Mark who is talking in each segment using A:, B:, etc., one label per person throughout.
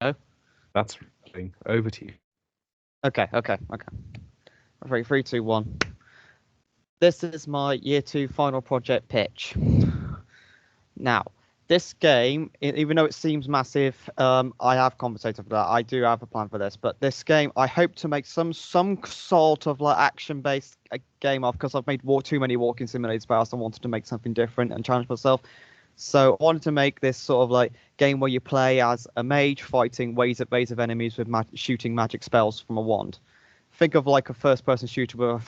A: Oh,
B: That's over to you.
A: okay. 3, 2, 1. This is my year 2 final project pitch. Now, this game, even though it seems massive, I have compensated for that. I do have a plan for this, but this game, I hope to make some sort of like action-based game of, because I've made too many walking simulators past. I wanted to make something different and challenge myself. So I wanted to make this sort of like game where you play as a mage fighting waves of enemies with shooting magic spells from a wand. Think of like a first-person shooter with a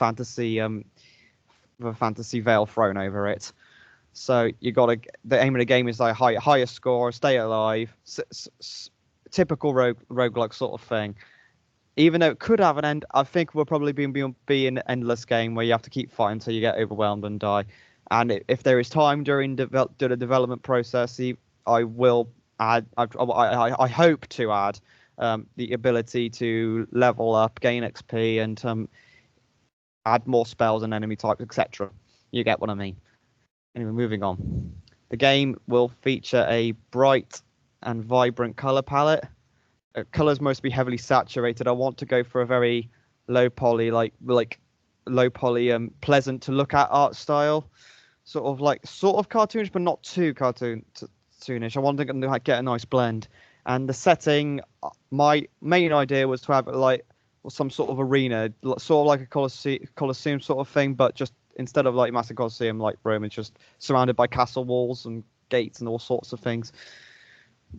A: fantasy veil thrown over it. So you got to the aim of the game is like higher score, stay alive, typical roguelike sort of thing. Even though it could have an end, I think we'll probably be an endless game where you have to keep fighting until you get overwhelmed and die. And if there is time during the development process, I will add. I hope to add the ability to level up, gain XP, and add more spells and enemy types, etc. You get what I mean. Anyway, moving on. The game will feature a bright and vibrant color palette. Colors must be heavily saturated. I want to go for a very low poly, like low poly, pleasant to look at art style, sort of cartoonish, but not too cartoonish. I want to get a nice blend. And the setting, my main idea was to have like some sort of arena, sort of like a Colosseum sort of thing, but just instead of like massive Colosseum like Rome, it's just surrounded by castle walls and gates and all sorts of things.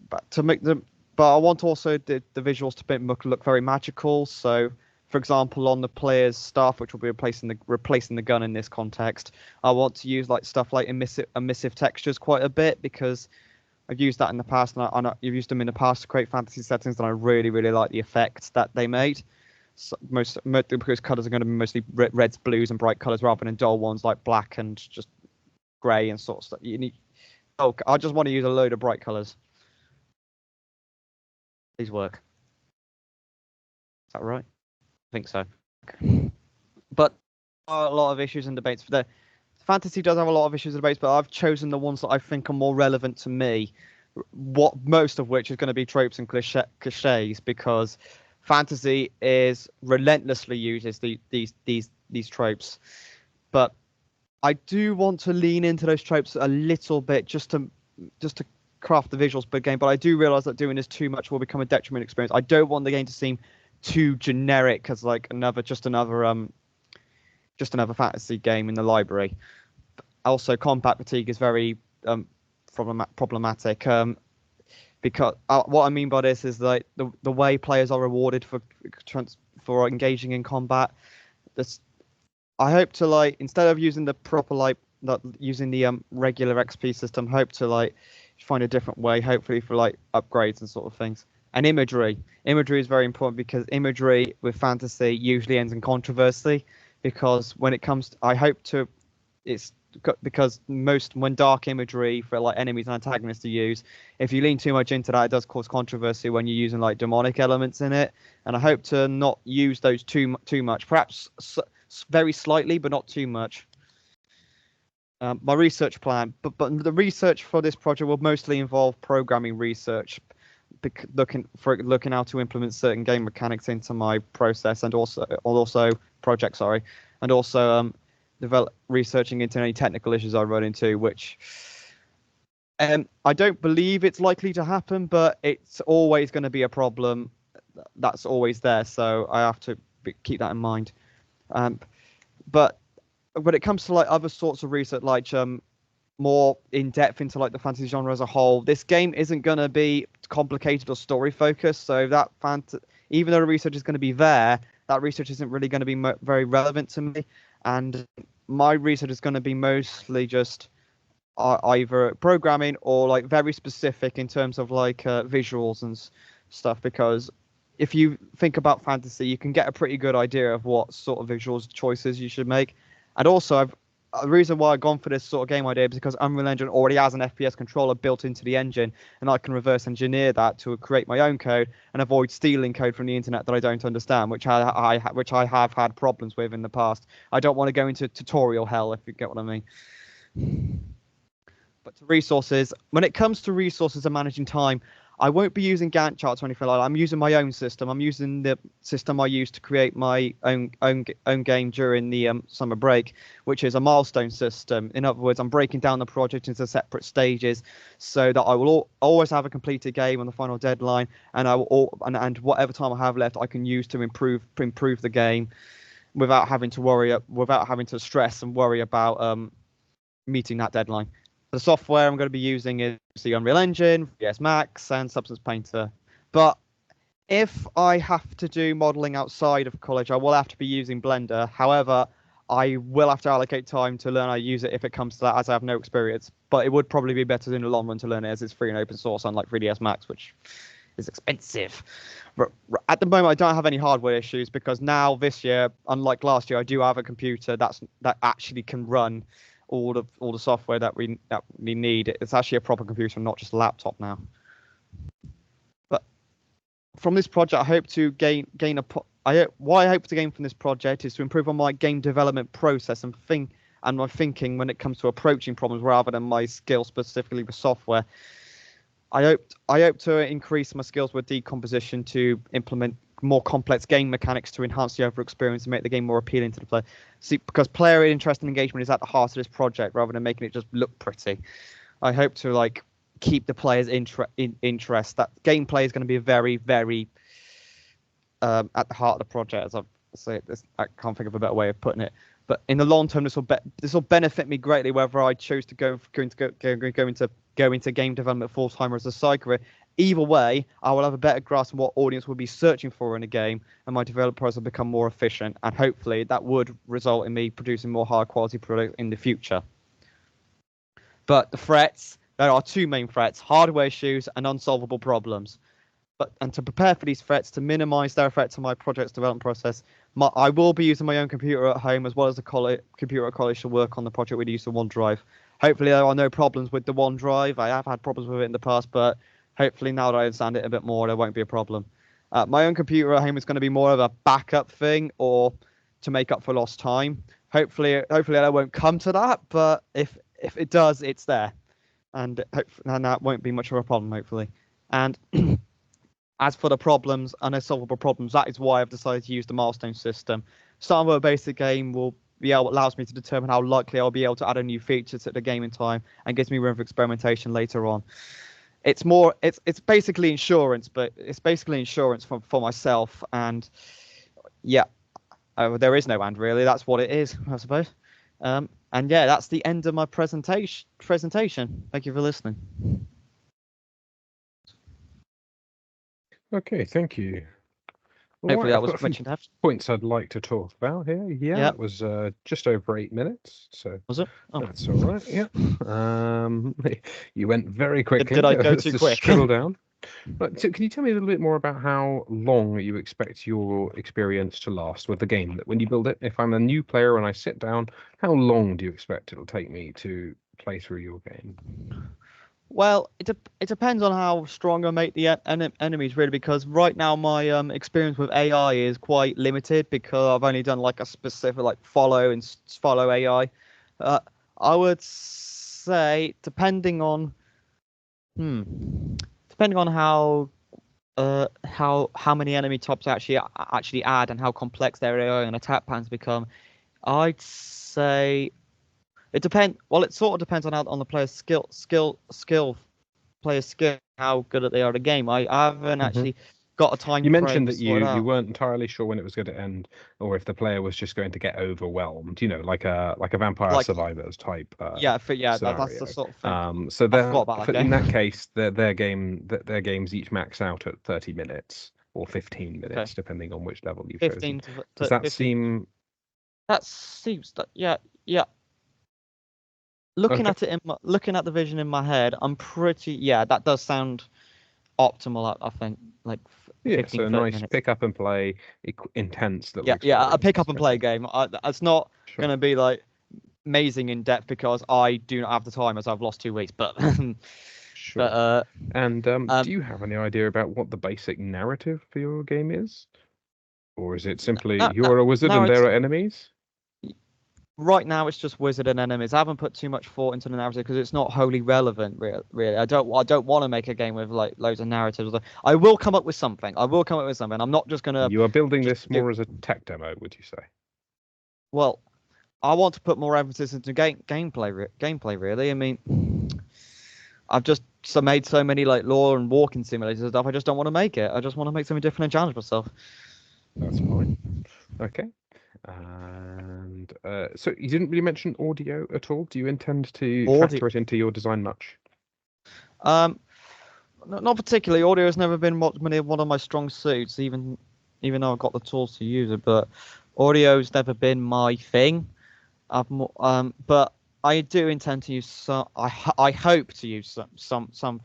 A: But I want also the visuals to look very magical. So, for example, on the player's staff, which will be replacing the gun in this context, I want to use like stuff like emissive textures quite a bit, because I've used that in the past, and I've used them in the past to create fantasy settings, and I really like the effects that they made. So because colors are going to be mostly reds, blues, and bright colors rather than dull ones like black and just grey and sort of stuff. I just want to use a load of bright colors. Please work. Is that right? I think so. But a lot of issues and debates. The fantasy does have a lot of issues and debates, but I've chosen the ones that I think are more relevant to me. Most of which is going to be tropes and cliches, because fantasy is relentlessly uses these tropes. But I do want to lean into those tropes a little bit, just to craft the visuals per game. But I do realize that doing this too much will become a detriment experience. I don't want the game to seem too generic as like another fantasy game in the library. Also, combat fatigue is very problematic. Because what I mean by this is like the way players are rewarded for engaging in combat. I hope to like, instead of using the proper using the regular XP system, hope to like find a different way, hopefully for like upgrades and sort of things. And imagery is very important, because imagery with fantasy usually ends in controversy, because when it comes to, I hope to, it's because when dark imagery for like enemies and antagonists to use, if you lean too much into that, it does cause controversy when you're using like demonic elements in it. And I hope to not use those too much, perhaps very slightly, but not too much. My research plan, but the research for this project will mostly involve programming research, looking how to implement certain game mechanics into my process, and also project, sorry, and also researching into any technical issues I run into, which I don't believe it's likely to happen, but it's always going to be a problem that's always there, so I have to keep that in mind. But when it comes to like other sorts of research, like more in depth into like the fantasy genre as a whole, this game isn't going to be complicated or story focused. So that even though the research is going to be there, that research isn't really going to be very relevant to me. And my research is going to be mostly just either programming or like very specific in terms of like visuals and stuff, because if you think about fantasy, you can get a pretty good idea of what sort of visuals choices you should make. And also, the reason why I've gone for this sort of game idea is because Unreal Engine already has an FPS controller built into the engine, and I can reverse engineer that to create my own code and avoid stealing code from the internet that I don't understand, which I have had problems with in the past. I don't want to go into tutorial hell, if you get what I mean. But to resources, when it comes to resources and managing time, I won't be using Gantt charts or anything like that. I'm using my own system. I'm using the system I used to create my own game during the summer break, which is a milestone system. In other words, I'm breaking down the project into separate stages so that I will always have a completed game on the final deadline, and and whatever time I have left, I can use to improve the game without having to stress and worry about meeting that deadline. The software I'm going to be using is the Unreal Engine, 3ds Max, and Substance Painter. But if I have to do modeling outside of college, I will have to be using Blender. However, I will have to allocate time to learn how to use it if it comes to that, as I have no experience. But it would probably be better in the long run to learn it, as it's free and open source, unlike 3ds Max, which is expensive. At the moment, I don't have any hardware issues because now this year, unlike last year, I do have a computer that actually can run all the software that we need. It's actually a proper computer, not just a laptop now. But from this project, I hope to what I hope to gain from this project is to improve on my game development process and my thinking when it comes to approaching problems rather than my skills specifically with software. I hope to increase my skills with decomposition to implement more complex game mechanics to enhance the overall experience and make the game more appealing to the player. See, because player interest and engagement is at the heart of this project rather than making it just look pretty. I hope to keep the players' interest. That gameplay is going to be very, very at the heart of the project. As I say, I can't think of a better way of putting it. But in the long term, this will benefit me greatly whether I choose to go into game development full time or as a side career. Either way, I will have a better grasp on what audience will be searching for in a game, and my developers will become more efficient. And hopefully, that would result in me producing more high quality product in the future. But the threats, there are two main threats: hardware issues and unsolvable problems. And to prepare for these threats, to minimize their effects on my project's development process, I will be using my own computer at home as well as the computer at college to work on the project with the use of OneDrive. Hopefully, there are no problems with the OneDrive. I have had problems with it in the past, but hopefully now that I understand it a bit more, there won't be a problem. My own computer at home is going to be more of a backup thing or to make up for lost time. Hopefully I won't come to that, but if it does, it's there. And that won't be much of a problem, hopefully. And as for the problems, unsolvable problems, that is why I've decided to use the milestone system. Starting with a basic game allows me to determine how likely I'll be able to add a new feature to the game in time and gives me room for experimentation later on. It's basically insurance, but it's basically insurance for myself. And yeah, there is no and really. That's what it is, I suppose. And yeah, that's the end of my presentation. Thank you for listening.
B: Okay, thank you.
A: Hopefully that was much enough.
B: Points I'd like to talk about here. Yeah, that was just over 8 minutes. So
A: was it? Oh.
B: That's all right. Yeah. You went very quickly.
A: Did I go too quick?
B: Scroll down. But so can you tell me a little bit more about how long you expect your experience to last with the game? When you build it, if I'm a new player and I sit down, how long do you expect it'll take me to play through your game?
A: Well, it depends on how strong I make the enemies, really, because right now my experience with AI is quite limited because I've only done a specific follow AI. I would say depending on how many enemy types actually add and how complex their AI and attack patterns become, I'd say. It depends. Well, it sort of depends on the player's skill, how good they are at the game. I haven't actually got a time.
B: You mentioned that you weren't entirely sure when it was going to end, or if the player was just going to get overwhelmed. Like a Vampire Survivors type.
A: That's the sort of thing.
B: So in that case, their games each max out at 30 minutes or 15 minutes, depending on which level you've chosen. Does that seem?
A: That seems that yeah. Looking at the vision in my head, I'm that does sound optimal. I think
B: so a nice
A: minutes.
B: Pick up and play, intense.
A: A pick up and play game. It's not going to be amazing in depth because I do not have the time as I've lost 2 weeks. But
B: sure. Do you have any idea about what the basic narrative for your game is, or is it simply you're a wizard and there are enemies?
A: right now it's just wizard and enemies. I haven't put too much thought into the narrative because it's not wholly relevant. Really, I don't want to make a game with like loads of narratives. I will come up with something. I'm not just gonna
B: You are building
A: just
B: this
A: do.
B: more as a tech demo, would you say?
A: Well, I want to put more emphasis into gameplay. Really, I mean, I've just made so many like law and walking simulators and stuff. I just don't want to make it. I just want to make something different and challenge myself.
B: That's fine. Okay. And so you didn't really mention audio at all. Do you intend to
A: Audio,
B: factor it into your design much?
A: um, not particularly. Audio has never been one of my strong suits, even though I've got the tools to use it. But audio's never been my thing. But I do intend to use some. I hope to use some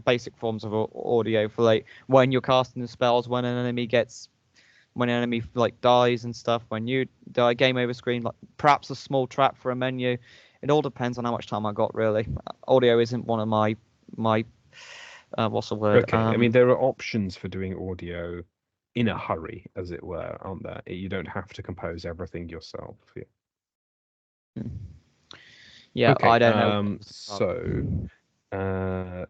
A: basic forms of audio for like when you're casting the spells, when an enemy like dies and stuff, when you die, game over screen, like perhaps a small trap for a menu. It all depends on how much time I got, really. Audio isn't one of my what's the word?
B: Okay. I mean, there are options for doing audio in a hurry, as it were, aren't there? You don't have to compose everything yourself. Yeah.
A: Yeah,
B: Okay.
A: I don't know.
B: So, uh,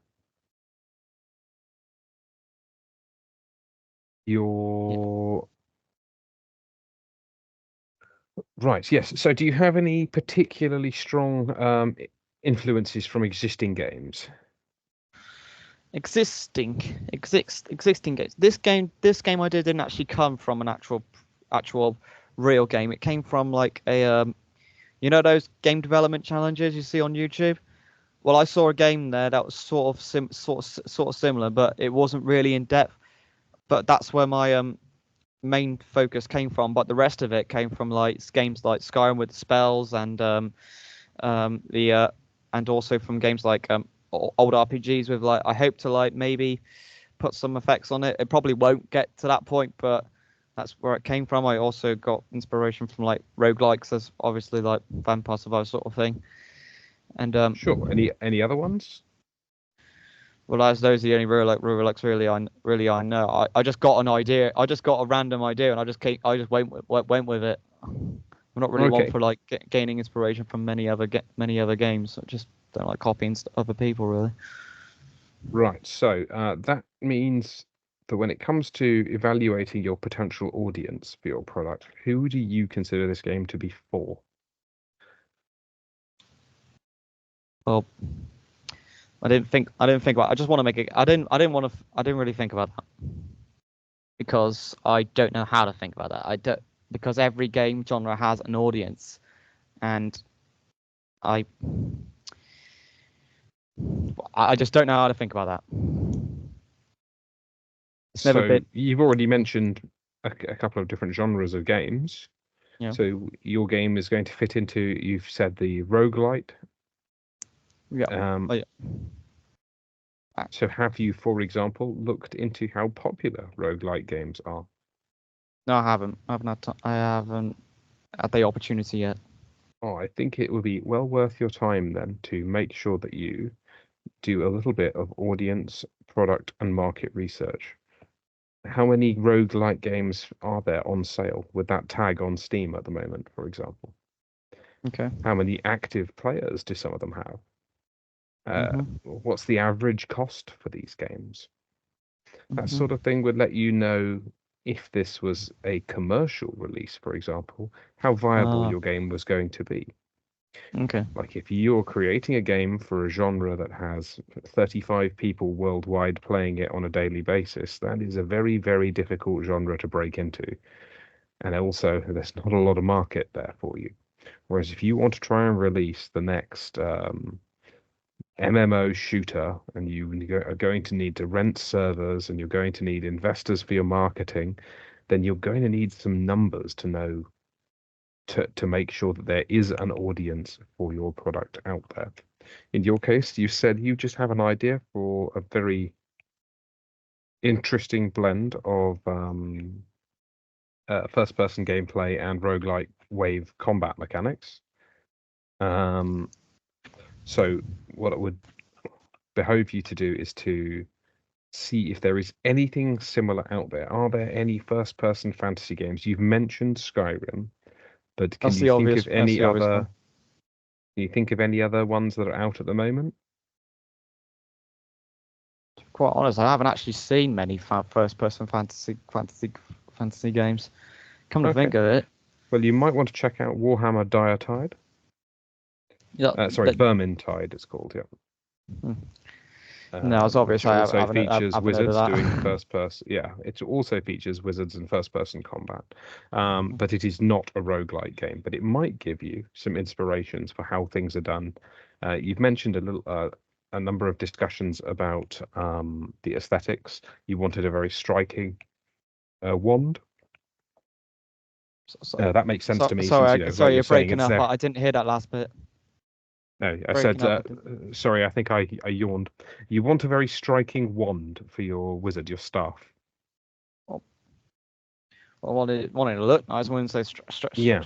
A: Yeah.
B: your right. Yes. So, do you have any particularly strong influences from existing games?
A: Existing games. This game I didn't actually come from an actual real game. It came from like a those game development challenges you see on YouTube. Well, I saw a game there that was sort of similar, but it wasn't really in depth. But that's where my main focus came from. But the rest of it came from like games like Skyrim with spells the and also from games like old RPGs with like I hope to like maybe put some effects on it. It probably won't get to that point, but that's where it came from. I also got inspiration from like roguelikes, as obviously like Vampire Survivor sort of thing. And
B: Sure. Any other ones?
A: well, as those are the only roguelikes really I know. I just got an idea. I just got a random idea, and I just went with it. I'm not really one
B: Okay.
A: for like gaining inspiration from many other games. I just don't like copying other people really.
B: Right. So that means that when it comes to evaluating your potential audience for your product, who do you consider this game to be for?
A: Well, I didn't think about. I just want to make it. I didn't really think about that because I don't know how to think about that. I don't because every game genre has an audience, and I I just don't know how to think about that. It's never
B: So
A: been,
B: you've already mentioned a couple of different genres of games.
A: you know.
B: So your game is going to fit into, you've said the roguelite.
A: Yeah.
B: Um,
A: Oh, yeah.
B: so have you, for example, looked into how popular roguelite games are?
A: No, I haven't. I haven't had the opportunity yet.
B: Oh, I think it would be well worth your time then to make sure that you do a little bit of audience, product, and market research. How many roguelike games are there on sale with that tag on Steam at the moment, for example?
A: Okay.
B: How many active players do some of them have?
A: Mhm.
B: What's the average cost for these games? That sort
A: Mhm.
B: of thing would let you know if this was a commercial release, for example, how viable
A: Ah.
B: your game was going to be.
A: Okay.
B: Like if you're creating a game for a genre that has 35 people worldwide playing it on a daily basis, that is a very, very difficult genre to break into. And also, there's not a lot of market there for you. Whereas if you want to try and release the next MMO shooter, and are going to need to rent servers and you're going to need investors for your marketing, then you're going to need some numbers to know to make sure that there is an audience for your product out there. In your case, you said you just have an idea for a very interesting blend of first-person gameplay and roguelike wave combat mechanics. Um, so what it would behove you to do is to see if there is anything similar out there. Are there any first-person fantasy games? You've mentioned Skyrim, But can
A: That's
B: you
A: the
B: think
A: obvious.
B: of
A: That's
B: any
A: the obvious
B: other?
A: one.
B: Can you think of any other ones that are out at the moment?
A: To be quite honest, I haven't actually seen many first-person fantasy games. Come to think of it,
B: Well, you might want to check out Warhammer Diatide.
A: yeah,
B: Sorry, Vermintide, it's called. Yeah.
A: Hmm. No, it's obvious.
B: Which
A: I
B: also
A: haven't heard
B: features
A: of
B: wizards
A: that.
B: doing first person. Yeah, it also features wizards and first person combat. But it is not a roguelike game, but it might give you some inspirations for how things are done. You've mentioned a number of discussions about the aesthetics. You wanted a very striking wand. That makes sense to me since, like
A: Sorry,
B: you're
A: you're
B: saying,
A: breaking
B: it's
A: up.
B: there.
A: I didn't hear that last bit.
B: No, I
A: Breaking
B: said,
A: up.
B: sorry, I think I yawned. You want a very striking wand for your wizard, your staff.
A: I wanted to look nice. I wouldn't say
B: Yeah.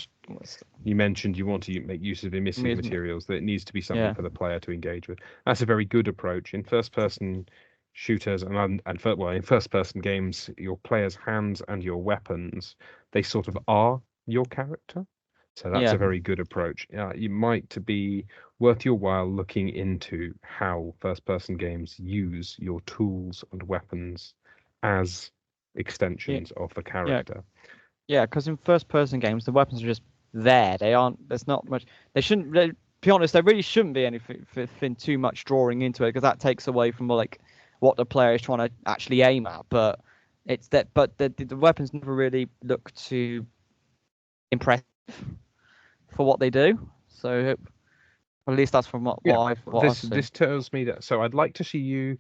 B: You mentioned you want to make use of emissive materials, that it needs to be something for the player to engage with. That's a very good approach. In first-person shooters and in first-person games, your player's hands and your weapons, they sort of are your character. So that's a very good approach. You might be worth your while looking into how first-person games use your tools and weapons as extensions of the character.
A: Yeah, because in first-person games, the weapons are just there. They aren't. There's not much. They shouldn't. To be honest, there really shouldn't be anything too much drawing into it, because that takes away from like what the player is trying to actually aim at. But it's that. But the weapons never really look too impressive for what they do. So at least that's from what I've seen.
B: This tells me that. So I'd like to see you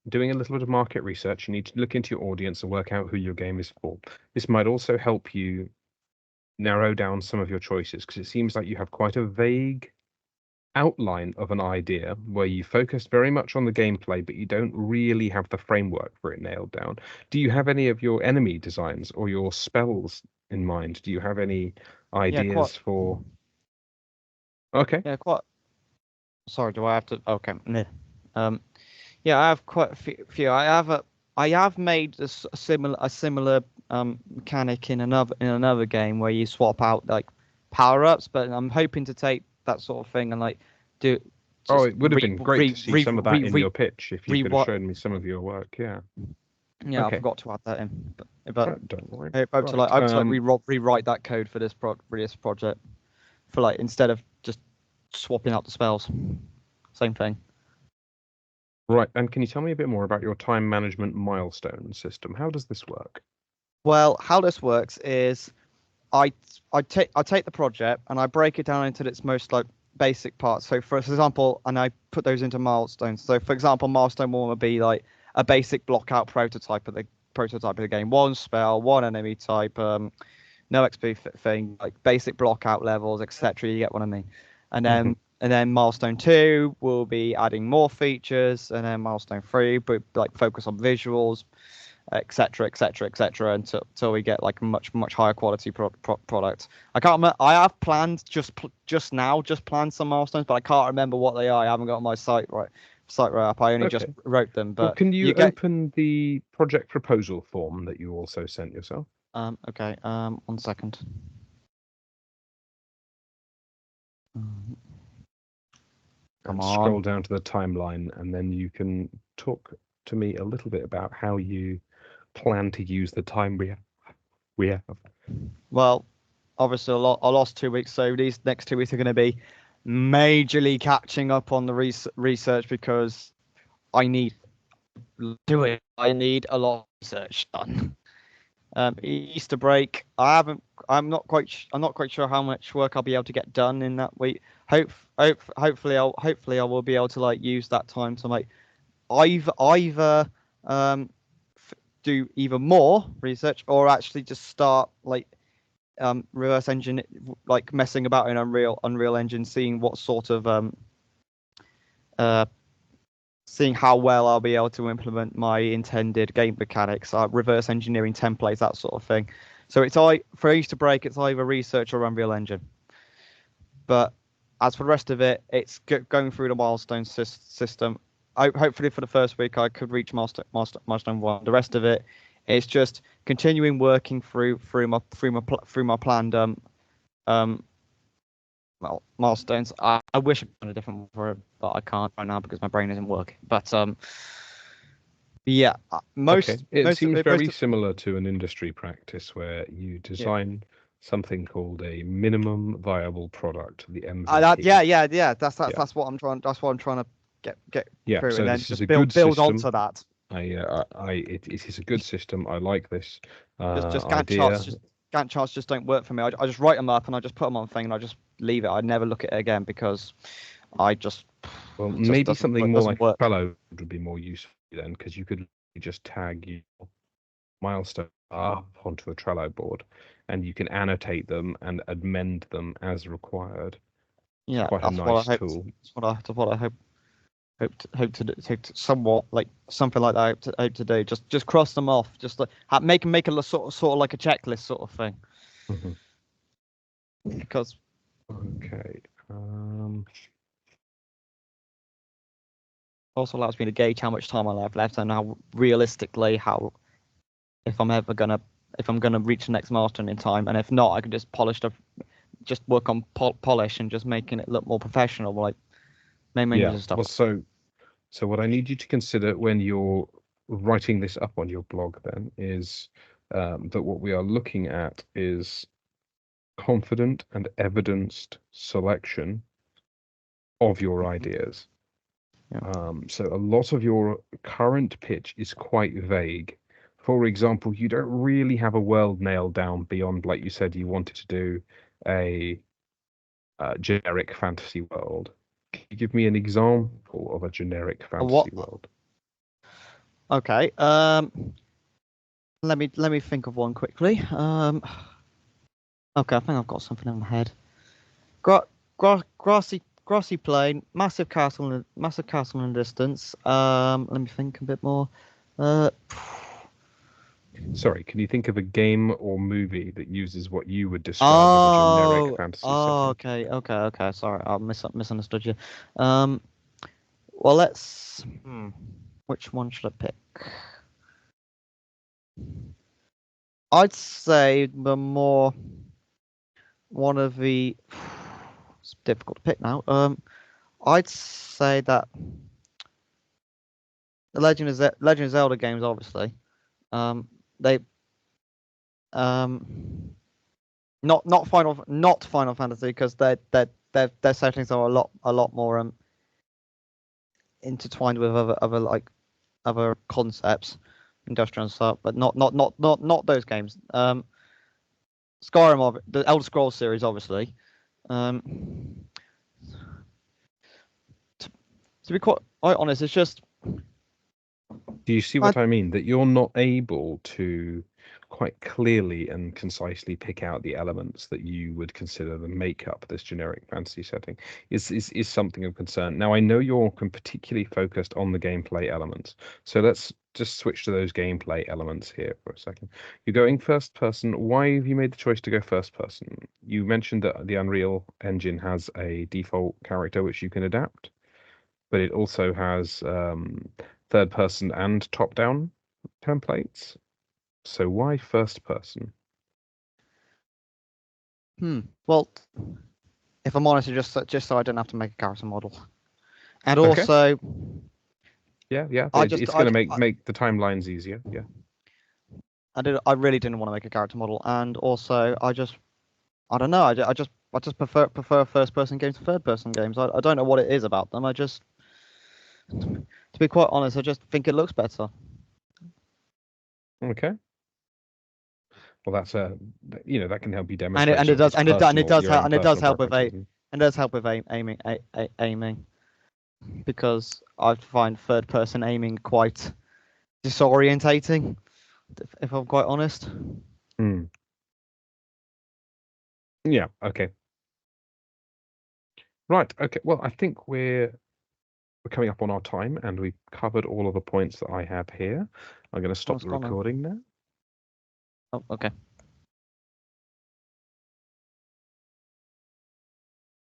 B: doing a little bit of market research. You need to look into your audience and work out who your game is for. This might also help you narrow down some of your choices, because it seems like you have quite a vague outline of an idea where you focus very much on the gameplay, but you don't really have the framework for it nailed down. Do you have any of your enemy designs or your spells in mind? Do you have any ideas for? Okay.
A: Yeah, quite. Sorry, do I have to? Okay. Yeah, I have quite a few. I have made a similar mechanic in another game where you swap out like power ups, but I'm hoping to take that sort of thing and like do.
B: Oh, it would have been great to see some of that in your pitch if you could have shown me some of your work. Yeah.
A: Yeah,
B: Okay.
A: I forgot to add that in, but
B: don't worry.
A: I hope to rewrite that code for this project, for like instead of just swapping out the spells. Same thing.
B: Right, and can you tell me a bit more about your time management milestone system? How does this work?
A: Well, how this works is I take the project and I break it down into its most like basic parts. So for example, and I put those into milestones. So for example, milestone 1 would be like a basic block out prototype of the game. One spell, one enemy type, no XP thing, like basic block out levels, etc. You get what I mean. And then milestone 2 will be adding more features, and then milestone 3, but like focus on visuals, etc., until we get like a much higher quality product. I can't remember. I have planned just planned some milestones, but I can't remember what they are. I haven't got my site right up. I only just wrote them. But
B: can you open the project proposal form that you also sent yourself?
A: Okay. 1 second. Come on.
B: Scroll down to the timeline, and then you can talk to me a little bit about how you plan to use the time we have.
A: Well, obviously, I lost 2 weeks, so these next 2 weeks are going to be majorly catching up on the research, because I need I need a lot of research done. Easter break, I'm not quite sure how much work I'll be able to get done in that week. Hopefully I will be able to like use that time to like either do even more research, or actually just start like reverse engine, like messing about in Unreal Engine, seeing what sort of seeing how well I'll be able to implement my intended game mechanics, reverse engineering templates, that sort of thing. So for Easter break, it's either research or Unreal Engine. But as for the rest of it, it's going through the milestone system. Hopefully for the first week I could reach milestone 1. The rest of it is just continuing working through my planned well, milestones. I wish I'd done a different one for it, but I can't right now because my brain isn't working. But yeah,
B: It seems very similar to an industry practice where you design something called a minimum viable product, the MVP.
A: Yeah. That's what I'm trying. That's what I'm trying to get through,
B: so
A: and then
B: this is
A: just
B: a good
A: build
B: system.
A: onto that.
B: It is a good system. I like this
A: Just
B: idea.
A: Gantt charts just don't work for me. I just write them up and I just put them on thing and I just leave it. I never look at it again because I just
B: maybe something more like
A: work.
B: Trello would be more useful then, because you could just tag your milestone up onto a Trello board, and you can annotate them and amend them as required.
A: Yeah,
B: quite a nice tool.
A: That's what I hope to do, somewhat like something like that. I hope to do. Just cross them off. Just like make a sort of like a checklist sort of thing. Because
B: okay.
A: Also allows me to gauge how much time I have left and how realistically if I'm gonna reach the next milestone in time, and if not, I can just just work on polish and just making it look more professional, like menus and stuff.
B: Well, so what I need you to consider when you're writing this up on your blog then is that what we are looking at is confident and evidenced selection of your ideas. So a lot of your current pitch is quite vague. For example, you don't really have a world nailed down beyond, like you said, you wanted to do a generic fantasy world. Can you give me an example of a generic fantasy world?
A: Okay. Let me think of one quickly. Okay, I think I've got something in my head. Grassy plain, massive castle in the distance. Let me think a bit more.
B: Sorry, can you think of a game or movie that uses what you would describe as a generic fantasy setting?
A: Okay. Sorry, I misunderstood you. Well, let's. Which one should I pick? I'd say one of the. It's difficult to pick now. I'd say that the Legend of Zelda games, obviously, they not Final Fantasy, because their settings are a lot more intertwined with other concepts, industrial and stuff, but not those games. Skyrim, the Elder Scrolls series, obviously. To be quite honest, it's just.
B: Do you see what I mean? That you're not able to quite clearly and concisely pick out the elements that you would consider the make up this generic fantasy setting is something of concern. Now, I know you're particularly focused on the gameplay elements, so let's just switch to those gameplay elements here for a second. You're going first person. Why have you made the choice to go first person? You mentioned that the Unreal Engine has a default character which you can adapt, but it also has third person and top down templates. So why first person?
A: Well, if I'm honest, just so I don't have to make a character model, and also.
B: Yeah. It's going to make the timelines easier. Yeah.
A: I really didn't want to make a character model, and also I don't know. I just prefer first person games to third person games. I don't know what it is about them. To be quite honest, I just think it looks better.
B: Okay. Well, that's that can help you demonstrate.
A: And it does help with aiming, because I find third person aiming quite disorientating, if I'm quite honest.
B: Yeah. Okay. Right. Okay. Well, I think we're coming up on our time, and we've covered all of the points that I have here. I'm going to stop the recording now.
A: Oh, okay.